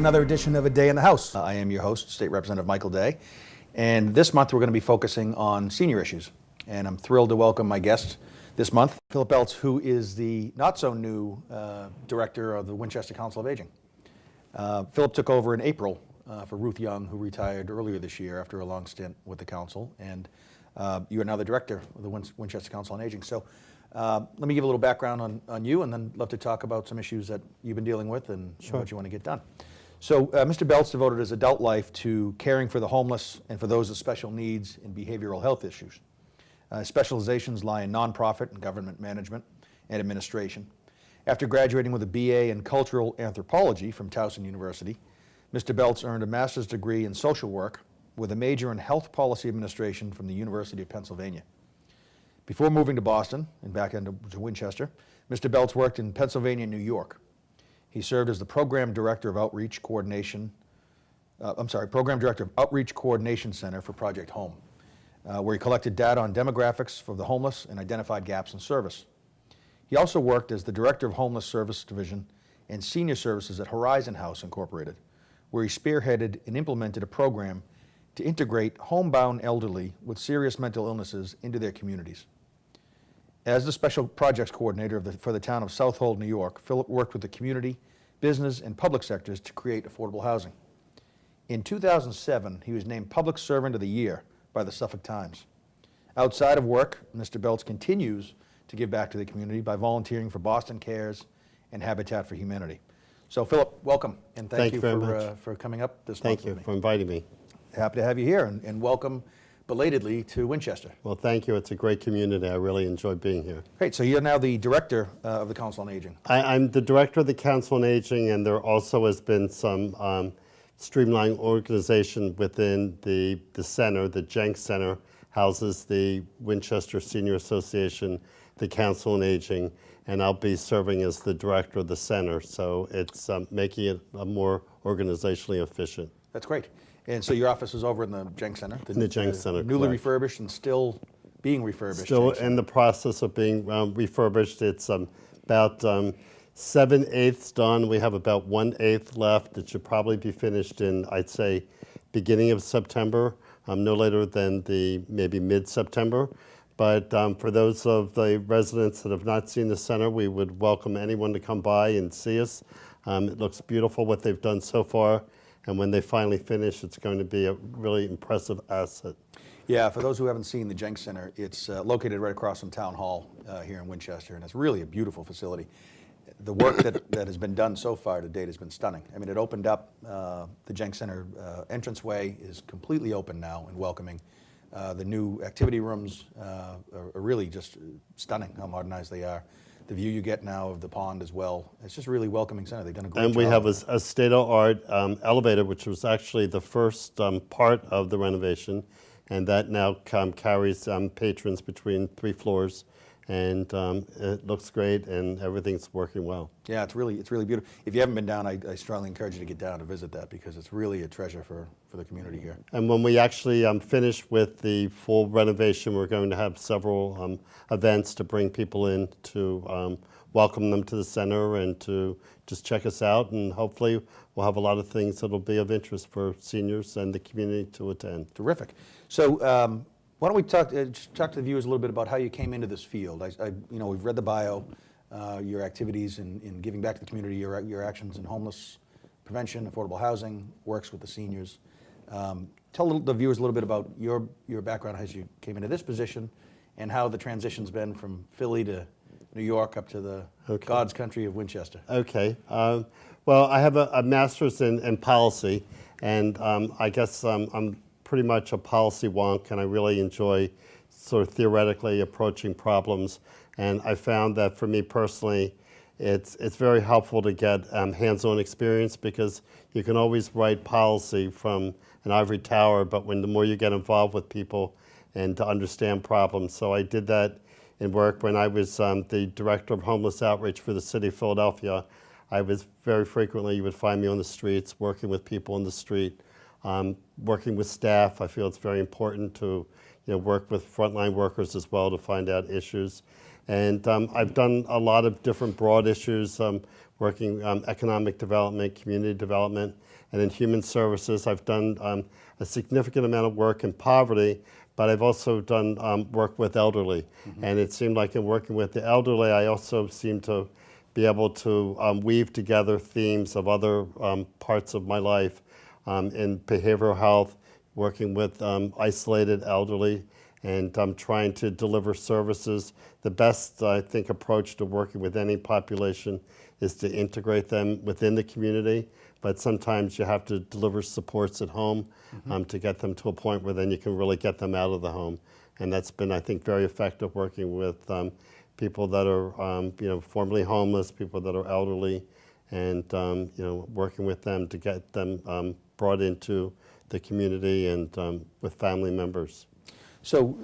another edition of A Day in the House. I am your host, State Representative Michael Day, and this month we're going to be focusing on senior issues. And I'm thrilled to welcome my guest this month, Phillip Beltz, who is the not-so-new director of the Winchester Council of Aging. Phillip took over in April for Ruth Young, who retired earlier this year after a long stint with the council, and you are now the director of the Winchester Council on Aging. So let me give a little background on you, and then love to talk about some issues that you've been dealing with and what you want to get done. So Mr. Beltz devoted his adult life to caring for the homeless and for those with special needs and behavioral health issues. Specializations lie in nonprofit and government management and administration. After graduating with a BA in cultural anthropology from Towson University, Mr. Beltz earned a master's degree in social work with a major in health policy administration from the University of Pennsylvania. Before moving to Boston and back into Winchester, Mr. Beltz worked in Pennsylvania and New York. He served as the Program Director of Outreach Coordination Center for Project Home, where he collected data on demographics for the homeless and identified gaps in service. He also worked as the Director of Homeless Service Division and Senior Services at Horizon House Incorporated, where he spearheaded and implemented a program to integrate homebound elderly with serious mental illnesses into their communities. As the Special Projects Coordinator for the town of Southold, New York, Phillip worked with the community, business, and public sectors to create affordable housing. In 2007, he was named Public Servant of the Year by the Suffolk Times. Outside of work, Mr. Beltz continues to give back to the community by volunteering for Boston Cares and Habitat for Humanity. So, Phillip, welcome, and thank you for coming up this month with me. Thank you for inviting me. Happy to have you here, and welcome belatedly to Winchester. Well, thank you. It's a great community. I really enjoy being here. Great. So you're now the director of the Council on Aging. I'm the director of the Council on Aging, and there also has been some streamlined organization within the center. The Jenks Center houses the Winchester Senior Association, the Council on Aging, and I'll be serving as the director of the center. So it's making it more organizationally efficient. That's great. And so your office is over in the Jenks Center? In the Jenks Center, newly correct. Refurbished and still being refurbished? Still in the process of being refurbished. It's about 7/8 done. We have about 1/8 left. It should probably be finished in, I'd say, beginning of September, no later than maybe mid-September. But for those of the residents that have not seen the center, we would welcome anyone to come by and see us. It looks beautiful what they've done so far. And when they finally finish, it's going to be a really impressive asset. Yeah, for those who haven't seen the Jenks Center, it's located right across from Town Hall here in Winchester, and it's really a beautiful facility. The work that has been done so far to date has been stunning. I mean, it opened up, the Jenks Center entranceway is completely open now and welcoming. The new activity rooms are really just stunning how modernized they are. The view you get now of the pond as well. It's just a really welcoming center. They've done a great job. And we have a state-of-the-art elevator, which was actually the first part of the renovation, and that now carries patrons between 3 floors, and it looks great, and everything's working well. Yeah, it's really beautiful. If you haven't been down, I strongly encourage you to get down and visit that, because it's really a treasure for the community here. And when we actually finish with the full renovation, we're going to have several events to bring people in to welcome them to the center and to just check us out, and hopefully we'll have a lot of things that'll be of interest for seniors and the community to attend. Terrific. So why don't we talk to the viewers a little bit about how you came into this field? We've read the bio, your activities in giving back to the community, your actions in homeless prevention, affordable housing, works with the seniors. Tell the viewers a little bit about your background as you came into this position, and how the transition's been from Philly to New York up to the God's country of Winchester. Okay. Well, I have a master's in policy, and I guess I'm pretty much a policy wonk, and I really enjoy sort of theoretically approaching problems. And I found that for me personally, it's very helpful to get hands-on experience, because you can always write policy from an ivory tower, but the more you get involved with people and to understand problems. So I did that in work when I was the director of homeless outreach for the city of Philadelphia. I was very frequently, you would find me on the streets, working with people on the street, working with staff. I feel it's very important to work with frontline workers as well to find out issues. And I've done a lot of different broad issues, working economic development, community development, And in human services, I've done a significant amount of work in poverty, but I've also done work with elderly. And it seemed like in working with the elderly, I also seem to be able to weave together themes of other parts of my life in behavioral health, working with isolated elderly, and trying to deliver services. The best, I think, approach to working with any population is to integrate them within the community, but sometimes you have to deliver supports at home to get them to a point where then you can really get them out of the home. And that's been, I think, very effective working with people that are formerly homeless, people that are elderly, and working with them to get them brought into the community and with family members. So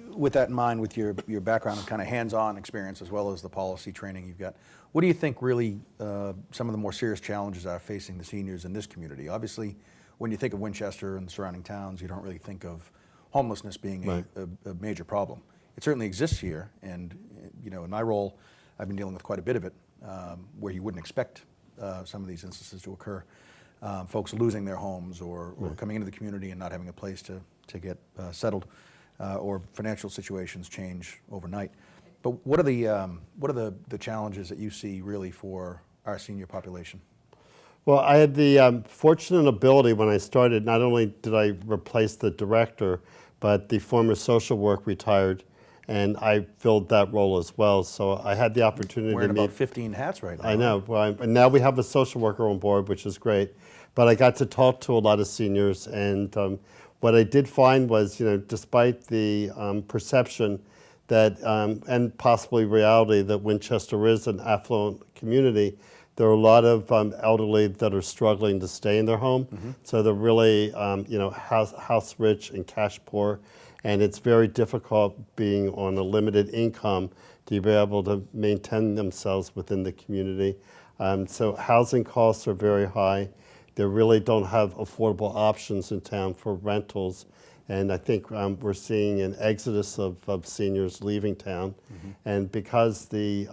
with that in mind, with your background and kind of hands-on experience as well as the policy training you've got, what do you think really some of the more serious challenges are facing the seniors in this community? Obviously, when you think of Winchester and the surrounding towns, you don't really think of homelessness being Right. a major problem. It certainly exists here, and in my role, I've been dealing with quite a bit of it, where you wouldn't expect some of these instances to occur. Folks losing their homes or coming into the community and not having a place to get settled, or financial situations change overnight. But what are the challenges that you see really for our senior population? Well, I had the fortunate ability when I started, not only did I replace the director, but the former social work retired, and I filled that role as well. So I had the opportunity Wearing to meet. about 15 hats right now. I know. Well, and now we have a social worker on board, which is great. But I got to talk to a lot of seniors, and what I did find was, despite the perception that, and possibly reality, that Winchester is an affluent community, there are a lot of elderly that are struggling to stay in their home. So they're really, house rich and cash poor, and it's very difficult being on a limited income to be able to maintain themselves within the community. So housing costs are very high. They really don't have affordable options in town for rentals. And I think we're seeing an exodus of seniors leaving town. And because the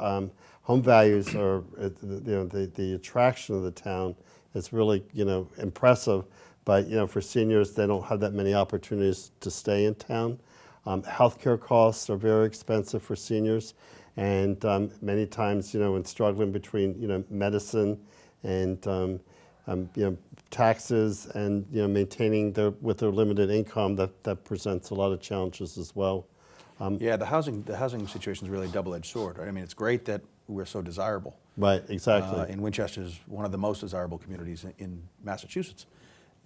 home values are, the attraction of the town is really, impressive. But, for seniors, they don't have that many opportunities to stay in town. Healthcare costs are very expensive for seniors. And many times, in struggling between, medicine and taxes and maintaining with their limited income, that presents a lot of challenges as well. Yeah, the housing situation is really a double-edged sword. Right? I mean, it's great that we're so desirable. Right, exactly. And Winchester is one of the most desirable communities in Massachusetts.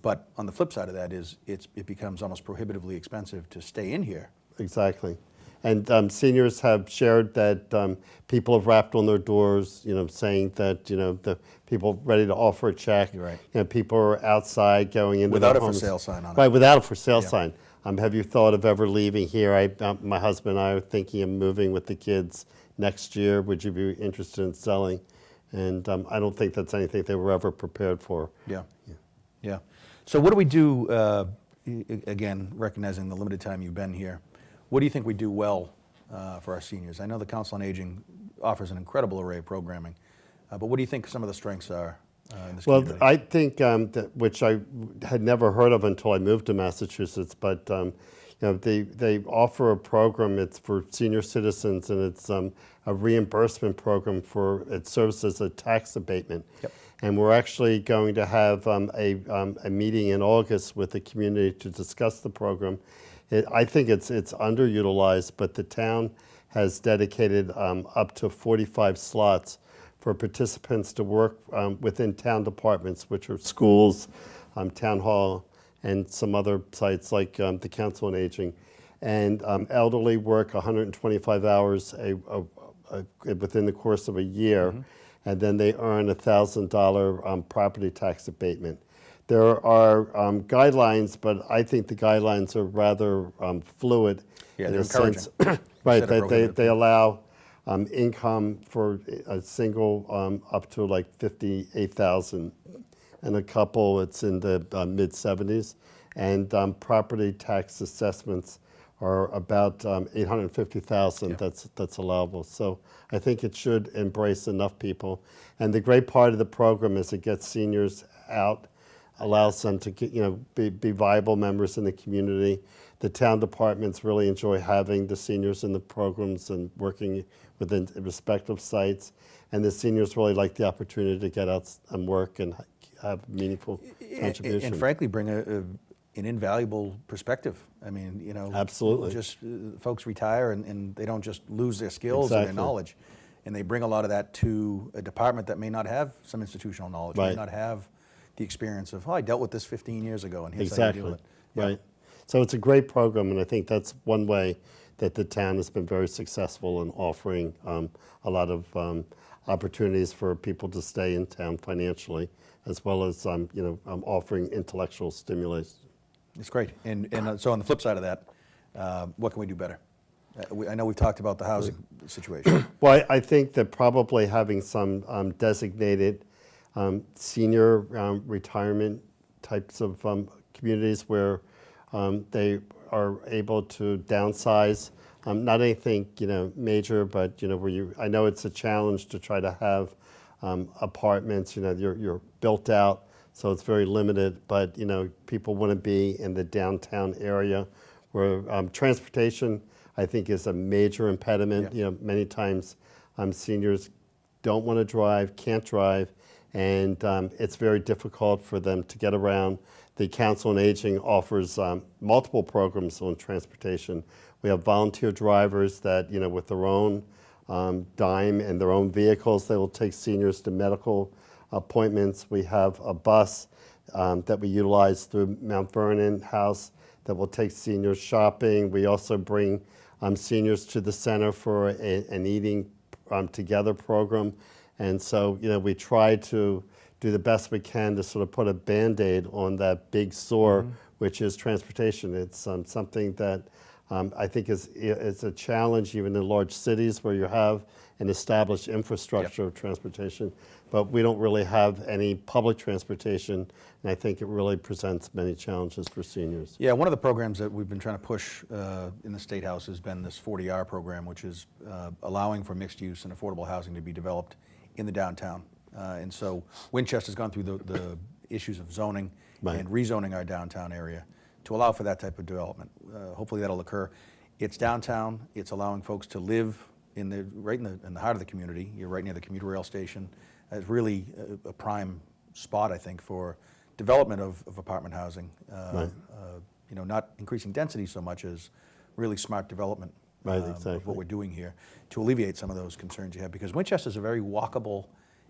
But on the flip side of that is it becomes almost prohibitively expensive to stay in here. Exactly. And seniors have shared that people have rapped on their doors, saying that, the people ready to offer a check. You're right. People are outside going into Without their a for homes. sale sign on it. Right, without a for sale Yeah. sign. Have you thought of ever leaving here? My husband and I are thinking of moving with the kids next year. Would you be interested in selling? And I don't think that's anything they were ever prepared for. Yeah. So what do we do, again, recognizing the limited time you've been here, what do you think we do well for our seniors? I know the Council on Aging offers an incredible array of programming, but what do you think some of the strengths are in this community? Well, I think that, which I had never heard of until I moved to Massachusetts, but they offer a program. It's for senior citizens, and it's a reimbursement program it serves as a tax abatement. Yep. And we're actually going to have a meeting in August with the community to discuss the program. I think it's underutilized, but the town has dedicated up to 45 slots for participants to work within town departments, which are schools, town hall, and some other sites like the Council on Aging. And elderly work 125 hours within the course of a year, and then they earn a $1,000 property tax abatement. There are guidelines, but I think the guidelines are rather fluid. Yeah, in they're a sense. encouraging. Right, Instead of they prohibitive. allow income for a single up to like 58,000, and a couple it's in the mid 70s, and property tax assessments are about 850,000 Yeah. that's allowable. So I think it should embrace enough people. And the great part of the program is it gets seniors out, allows them to get, be viable members in the community. The town departments really enjoy having the seniors in the programs and working within respective sites. And the seniors really like the opportunity to get out and work and have meaningful contribution. And frankly, bring an invaluable perspective. I mean, Absolutely. just folks retire and they don't just lose their skills and their Exactly. knowledge. And they bring a lot of that to a department that may not have some institutional knowledge, may Right. not have the experience of, I dealt with this 15 years ago and here's Exactly. how you do it. Yeah. Right. So it's a great program, and I think that's one way that the town has been very successful in offering a lot of opportunities for people to stay in town financially, as well as offering intellectual stimulation. It's great. And so on the flip side of that, what can we do better? I know we've talked about the housing situation. Well, I think that probably having some designated senior retirement types of communities where they are able to downsize, not anything major, but where I know it's a challenge to try to have apartments. You're built out, so it's very limited. But people want to be in the downtown area, where transportation, I think, is a major impediment. Yeah. Many times seniors don't want to drive, can't drive, and it's very difficult for them to get around. The Council on Aging offers multiple programs on transportation. We have volunteer drivers that, with their own dime and their own vehicles, they will take seniors to medical appointments. We have a bus that we utilize through Mount Vernon House that will take seniors shopping. We also bring seniors to the center for an eating together program. And so, we try to do the best we can to sort of put a Band-Aid on that big sore, which is transportation. It's something that I think is a challenge even in large cities where you have an established infrastructure of transportation, but we don't really have any public transportation, and I think it really presents many challenges for seniors. Yeah, one of the programs that we've been trying to push in the State House has been this 40R program, which is allowing for mixed use and affordable housing to be developed in the downtown. And so Winchester's gone through the issues of zoning Right. and rezoning our downtown area to allow for that type of development. Hopefully that'll occur. It's downtown. It's allowing folks to live right in the heart of the community. You're right near the commuter rail station. It's really a prime spot, I think, for development of apartment housing. Right. Not increasing density so much as really smart development. Right, Of exactly. what we're doing here to alleviate some of those concerns you have, because Winchester's a very walkable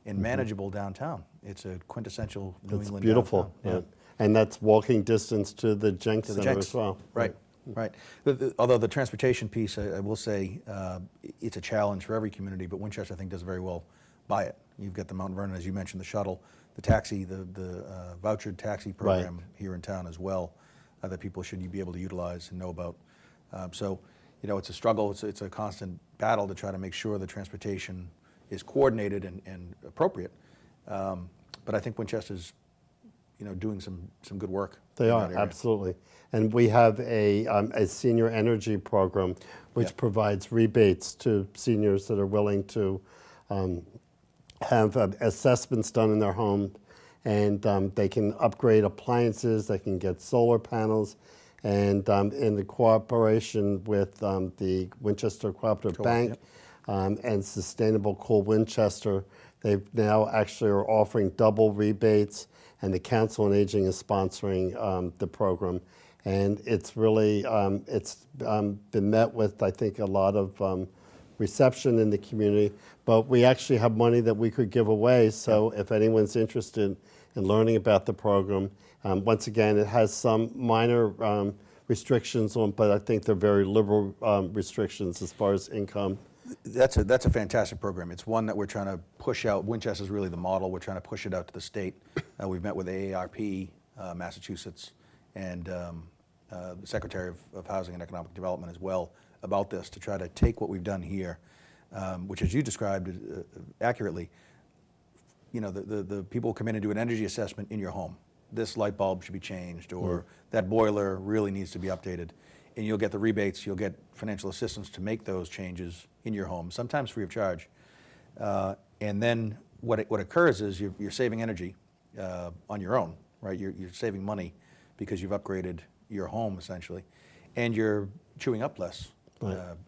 and manageable downtown. It's a quintessential New It's England beautiful. downtown. Yeah. And that's walking distance to the Jenks To the Center Jenks. as well. Right, right. Although the transportation piece, I will say, it's a challenge for every community, but Winchester, I think, does very well by it. You've got the Mount Vernon, as you mentioned, the shuttle, the taxi, the vouchered taxi program here in town as well, that people should be able to utilize and know about. So, it's a struggle. It's a constant battle to try to make sure the transportation is coordinated and appropriate. But I think Winchester's, doing some good work. They in are, that area. absolutely. And we have a senior energy program which Yeah. provides rebates to seniors that are willing to have assessments done in their home, and they can upgrade appliances, they can get solar panels, and in the cooperation with the Winchester Cooperative Bank and Sustainable Cool Winchester, they now actually are offering double rebates, and the Council on Aging is sponsoring the program. And it's really, been met with, I think, a lot of reception in the community, but we actually have money that we could give away. So if anyone's interested in learning about the program, once again, it has some minor restrictions on, but I think they're very liberal restrictions as far as income. That's a fantastic program. It's one that we're trying to push out. Winchester's really the model. We're trying to push it out to the state. We've met with AARP, Massachusetts, and the Secretary of Housing and Economic Development as well about this, to try to take what we've done here, which, as you described accurately, the people come in and do an energy assessment in your home. This light bulb should be changed, or that boiler really needs to be updated. and you'll get the rebates, you'll get financial assistance to make those changes in your home, sometimes free of charge. And then what occurs is you're saving energy on your own, right? You're saving money because you've upgraded your home essentially, and you're chewing up less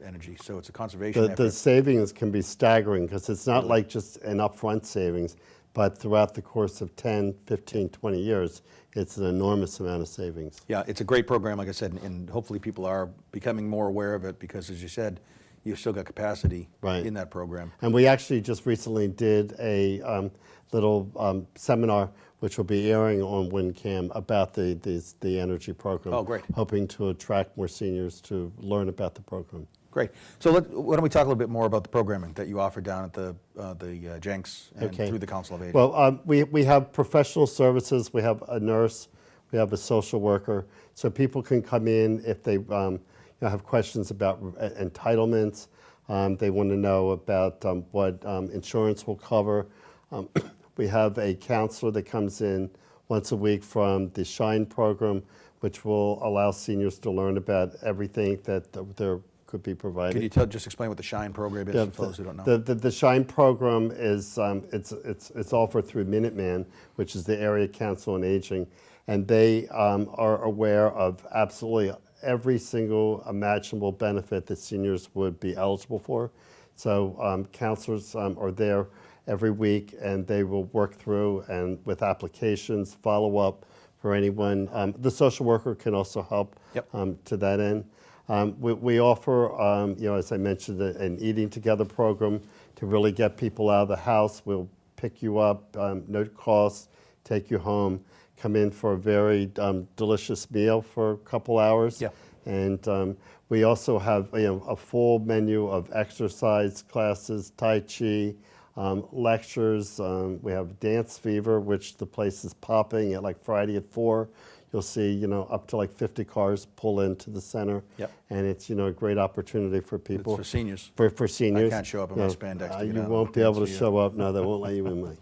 energy. So it's a conservation effort. The savings can be staggering because it's not like just an upfront savings, but throughout the course of 10, 15, 20 years, it's an enormous amount of savings. Yeah, it's a great program, like I said, and hopefully people are becoming more aware of it because, as you said, you've still got capacity in that program. And we actually just recently did a little seminar which will be airing on WinCam about the energy program. Oh, great. Hoping to attract more seniors to learn about the program. Great. So why don't we talk a little bit more about the programming that you offer down at the Jenks and through the Council of Aging? Well, we have professional services. We have a nurse. We have a social worker. So people can come in if they have questions about entitlements. They want to know about what insurance will cover. We have a counselor that comes in once a week from the SHINE program, which will allow seniors to learn about everything that there could be provided. Can you just explain what the SHINE program is for those who don't know? The SHINE program is it's offered through Minuteman, which is the Area Council on Aging, and they are aware of absolutely every single imaginable benefit that seniors would be eligible for. So counselors are there every week, and they will work through and with applications, follow up for anyone. The social worker can also help to that end. We offer, as I mentioned, an eating together program to really get people out of the house. We'll pick you up, no cost, take you home, come in for a very delicious meal for a couple hours. Yeah. And we also have a full menu of exercise classes, Tai Chi, lectures. We have Dance Fever, which the place is popping at like Friday at 4. You'll see, up to like 50 cars pull into the center. Yep. And it's, a great opportunity for people. It's for seniors. For seniors. I can't show up in my spandex to get You out. won't be able to show up. No, they won't let you in, Mike.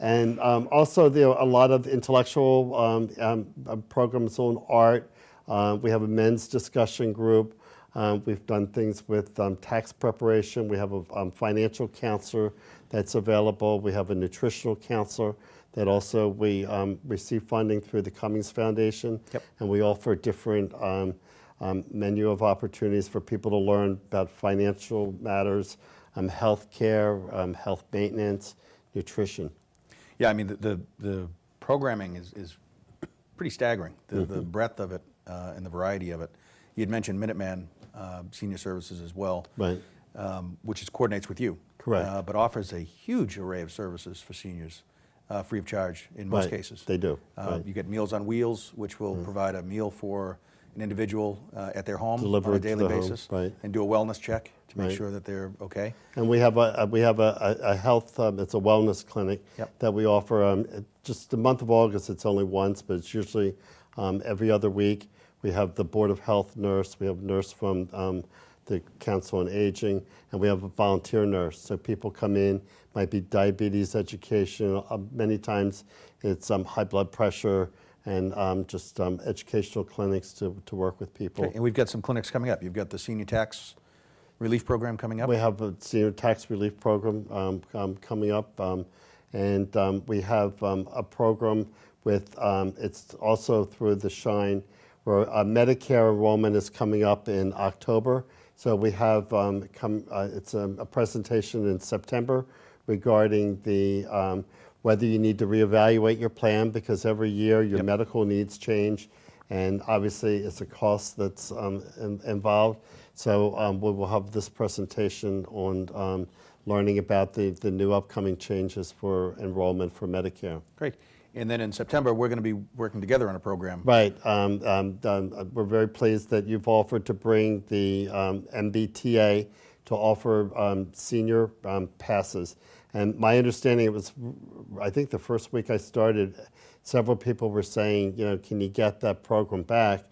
And also, there are a lot of intellectual programs on art. We have a men's discussion group. We've done things with tax preparation. We have a financial counselor that's available. We have a nutritional counselor that also we receive funding through the Cummings Foundation. Yep. And we offer different menu of opportunities for people to learn about financial matters, health care, health maintenance, nutrition. Yeah, I mean, the programming is pretty staggering, the breadth of it and the variety of it. You had mentioned Minuteman Senior Services as well, Right. Which coordinates with you. Correct. But offers a huge array of services for seniors, free of charge in most Right. cases. They do. Right. You get Meals on Wheels, which will provide a meal for an individual at their home on a Delivered to daily the home, basis, right. and do a wellness check to make Right. sure that they're okay. And we have a health, it's a wellness clinic Yep. that we offer. Just the month of August, it's only once, but it's usually every other week. We have the Board of Health nurse, we have a nurse from the Council on Aging, and we have a volunteer nurse. So people come in, might be diabetes education, many times it's high blood pressure, and just educational clinics to work with people. Okay. And we've got some clinics coming up. You've got the Senior Tax Relief Program coming up. We have a senior tax relief program coming up, and we have a program with, it's also through the SHINE, where Medicare enrollment is coming up in October. So we have, it's a presentation in September regarding the whether you need to reevaluate your plan, because every year your medical needs change, and obviously it's a cost that's involved. So we will have this presentation on learning about the new upcoming changes for enrollment for Medicare. Great. And then in September, we're going to be working together on a program. Right. We're very pleased that you've offered to bring the MBTA to offer senior passes. And my understanding, it was, I think the first week I started, several people were saying, can you get that program back?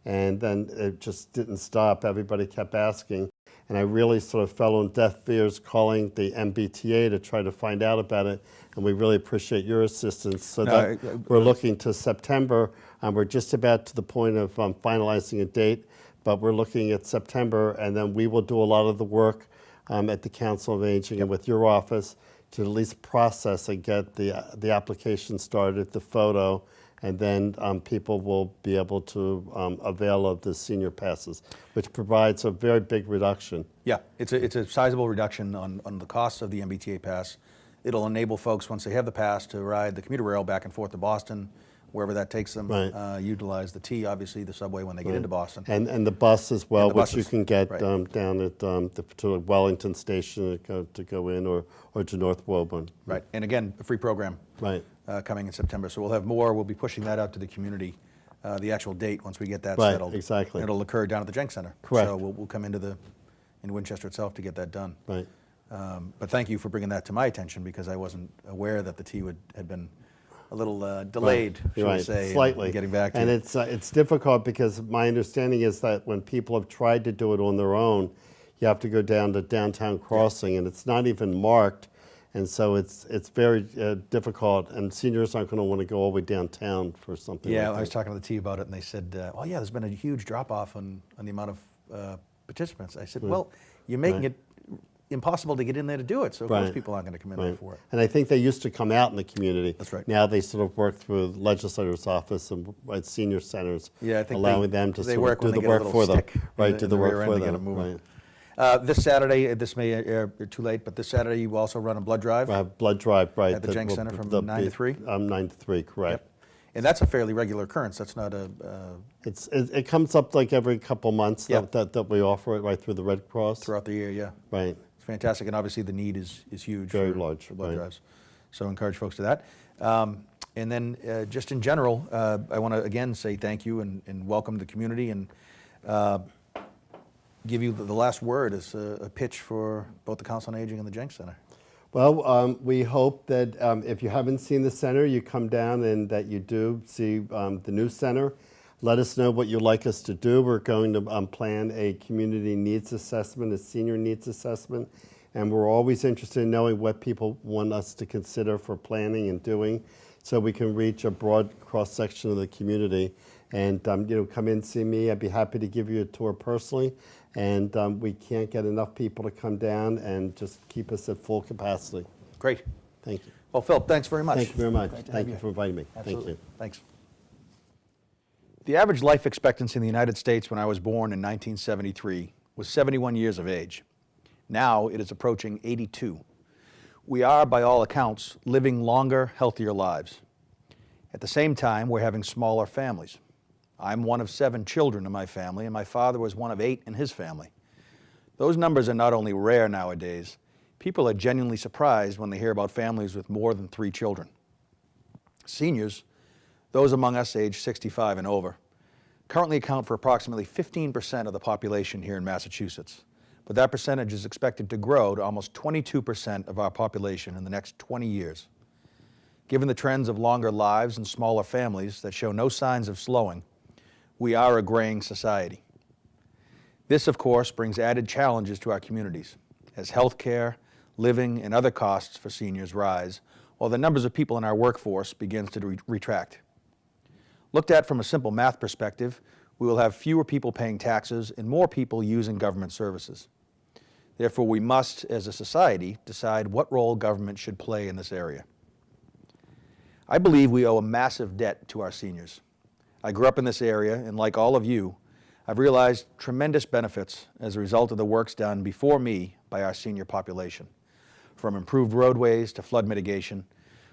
And then it just didn't stop. Everybody kept asking. And I really sort of fell on deaf ears calling the MBTA to try to find out about it. And we really appreciate your assistance. So we're looking to September. We're just about to the point of finalizing a date. but we're looking at September, and then we will do a lot of the work at the Council of Aging and with your office to at least process and get the application started, the photo, and then people will be able to avail of the senior passes, which provides a very big reduction. Yeah, it's a sizable reduction on the cost of the MBTA pass. It'll enable folks, once they have the pass, to ride the commuter rail back and forth to Boston, wherever that takes them. Right. Utilize the T, obviously, the subway when they get into Boston. And the bus as well, And the which you buses, can get right. down at to Wellington Station to go in, or to North Woburn. Right, and again, a free program. Right. Coming in September. So we'll have more. We'll be pushing that out to the community, the actual date, once we get that Right, settled. exactly. It'll occur down at the Jenks Center. Correct. So we'll come into Winchester itself to get that done. Right. But thank you for bringing that to my attention, because I wasn't aware that the T had been a little delayed, You're shall we right, say, in slightly. getting back to and it. it's difficult, because my understanding is that when people have tried to do it on their own, you have to go down to Downtown Crossing, and it's not even marked, and so it's very difficult, and seniors aren't going to want to go all the way downtown for something Yeah, like I was that. talking to the T about it, and they said, "Oh yeah, there's been a huge drop-off on the amount of participants." I said, "Well, you're making Right. it impossible to get in there to do it, so of course Right. people aren't going to come in there Right. for it." And I think they used to come out in the community. That's right. Now they sort of work through the legislator's office and at senior centers, Yeah, I think allowing them to they sort work of do when the they get a work little for them. stick Right, in do the the rear work end for to get them. them moving. Right. This Saturday, this may air too late, but this Saturday you also run a blood drive. Blood drive, right. At the Jenks Center from 9 to 3? 9 to 3, correct. Yep. And that's a fairly regular occurrence. That's not a, It comes up like every couple months Yep. that we offer it right through the Red Cross. throughout the year, yeah. Right. It's fantastic, and obviously the need is huge. Very for, large, for blood right. drives. So encourage folks to that. And then just in general, I want to again say thank you and welcome the community, and give you the last word as a pitch for both the Council on Aging and the Jenks Center. Well, we hope that if you haven't seen the center, you come down and that you do see the new center. Let us know what you'd like us to do. We're going to plan a community needs assessment, a senior needs assessment, and we're always interested in knowing what people want us to consider for planning and doing, so we can reach a broad cross-section of the community. And come in, see me. I'd be happy to give you a tour personally. And we can't get enough people to come down and just keep us at full capacity. Great. Thank you. Well, Phillip, thanks very much. Thank you very much. Great to Thank have you for inviting me. Absolutely. Thank you. Thanks. The average life expectancy in the United States when I was born in 1973 was 71 years of age. Now it is approaching 82. We are, by all accounts, living longer, healthier lives. At the same time, we're having smaller families. I'm one of 7 children in my family, and my father was one of 8 in his family. Those numbers are not only rare nowadays, people are genuinely surprised when they hear about families with more than 3 children. Seniors, those among us aged 65 and over, currently account for approximately 15% of the population here in Massachusetts, but that percentage is expected to grow to almost 22% of our population in the next 20 years. Given the trends of longer lives and smaller families that show no signs of slowing, we are a graying society. This, of course, brings added challenges to our communities as healthcare, living, and other costs for seniors rise, while the numbers of people in our workforce begins to retract. Looked at from a simple math perspective, we will have fewer people paying taxes and more people using government services. Therefore, we must, as a society, decide what role government should play in this area. I believe we owe a massive debt to our seniors. I grew up in this area, and like all of you, I've realized tremendous benefits as a result of the works done before me by our senior population, from improved roadways to flood mitigation,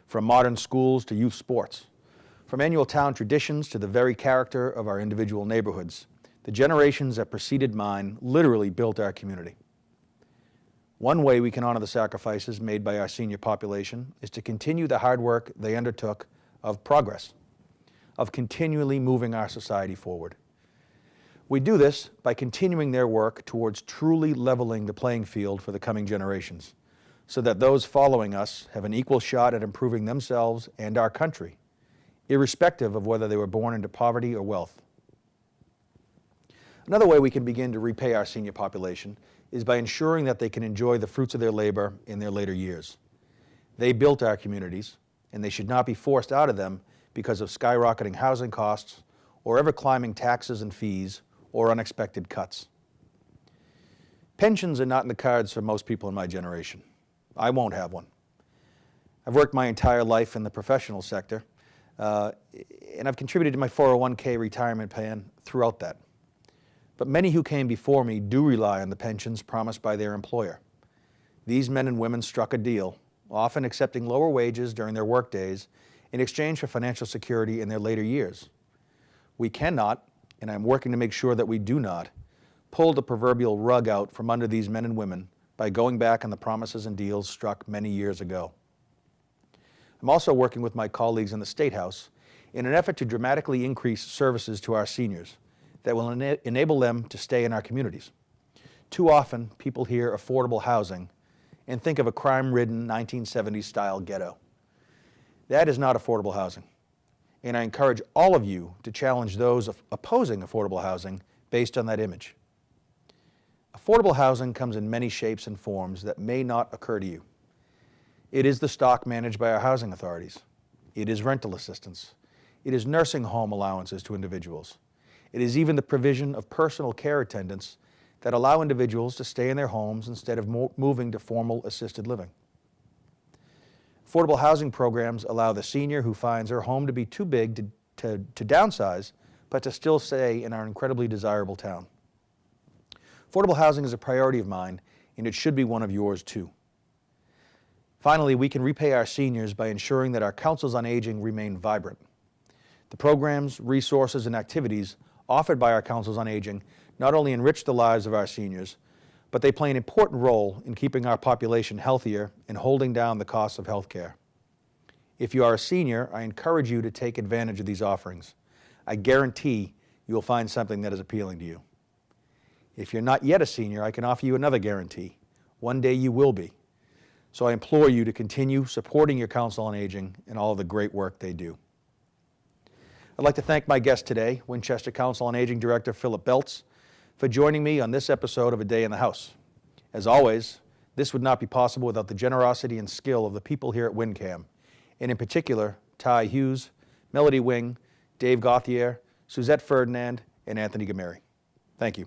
from modern schools to youth sports, from annual town traditions to the very character of our individual neighborhoods. The generations that preceded mine literally built our community. One way we can honor the sacrifices made by our senior population is to continue the hard work they undertook of progress, of continually moving our society forward. We do this by continuing their work towards truly leveling the playing field for the coming generations, so that those following us have an equal shot at improving themselves and our country, irrespective of whether they were born into poverty or wealth. Another way we can begin to repay our senior population is by ensuring that they can enjoy the fruits of their labor in their later years. They built our communities, and they should not be forced out of them because of skyrocketing housing costs or ever-climbing taxes and fees or unexpected cuts. Pensions are not in the cards for most people in my generation. I won't have one. I've worked my entire life in the professional sector, and I've contributed to my 401k retirement plan throughout that. But many who came before me do rely on the pensions promised by their employer. These men and women struck a deal, often accepting lower wages during their work days in exchange for financial security in their later years. We cannot, and I'm working to make sure that we do not, pull the proverbial rug out from under these men and women by going back on the promises and deals struck many years ago. I'm also working with my colleagues in the State House in an effort to dramatically increase services to our seniors that will enable them to stay in our communities. Too often, people hear affordable housing and think of a crime-ridden 1970s-style ghetto. That is not affordable housing, and I encourage all of you to challenge those opposing affordable housing based on that image. Affordable housing comes in many shapes and forms that may not occur to you. It is the stock managed by our housing authorities. It is rental assistance. It is nursing home allowances to individuals. It is even the provision of personal care attendants that allow individuals to stay in their homes instead of moving to formal assisted living. Affordable housing programs allow the senior who finds her home to be too big to downsize, but to still stay in our incredibly desirable town. Affordable housing is a priority of mine, and it should be one of yours too. Finally, we can repay our seniors by ensuring that our councils on aging remain vibrant. The programs, resources, and activities offered by our councils on aging not only enrich the lives of our seniors, but they play an important role in keeping our population healthier and holding down the costs of health care. If you are a senior, I encourage you to take advantage of these offerings. I guarantee you will find something that is appealing to you. If you're not yet a senior, I can offer you another guarantee. One day you will be. So I implore you to continue supporting your Council on Aging and all of the great work they do. I'd like to thank my guest today, Winchester Council on Aging Director Phillip Beltz, for joining me on this episode of A Day in the House. As always, this would not be possible without the generosity and skill of the people here at WinCam, and in particular, Ty Hughes, Melody Wing, Dave Gauthier, Suzette Ferdinand, and Anthony Gameri. Thank you.